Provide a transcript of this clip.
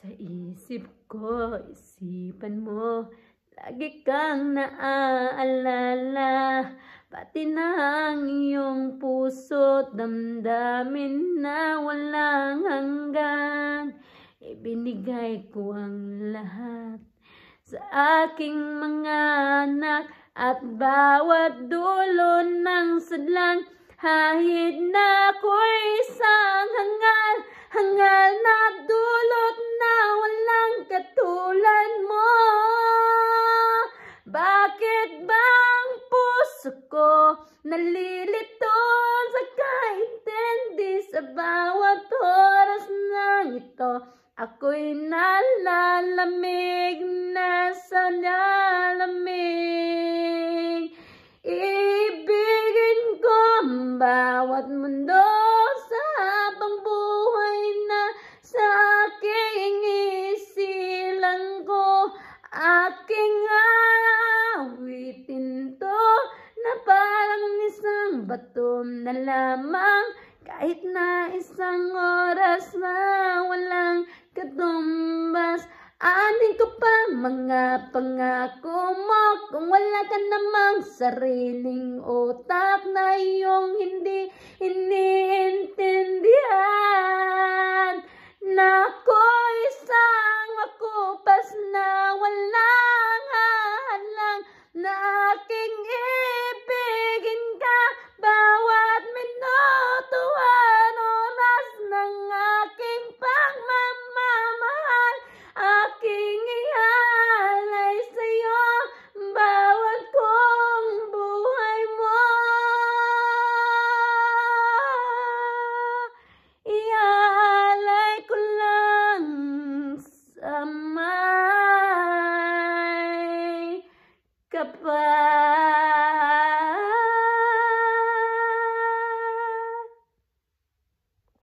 Sa isip ko, isipan mo, lagi kang naaalala. Pati na ang iyong puso't damdamin na walang hanggan. Ibinigay ko ang lahat sa aking mga anak at bawat dulo ng sadlang. Kahit na ako'y isang hangal na dulot na walang katulad mo. Bakit bang puso ko nalilito sa kaintindi sa bawat oras na ito? Ako'y nalalamig, nasa lalamig. Ibigin ko ang bawat mundo sa habang buhay na sa aking isilang ko. Aking awitin to na parang isang bato na lamang. Kahit na isang oras na walang katumbas. Anin ko pa mga pangako mo kung wala ka namang sariling utak na iyong hindi iniintindihan. Na ako isang makupas na walang halang, na aking ibigin ka bawat minuto at oras ng aking pagmamahal. Aking ialay sa'yo bawat kong buhay mo. Ialay ko lang sa may kapal.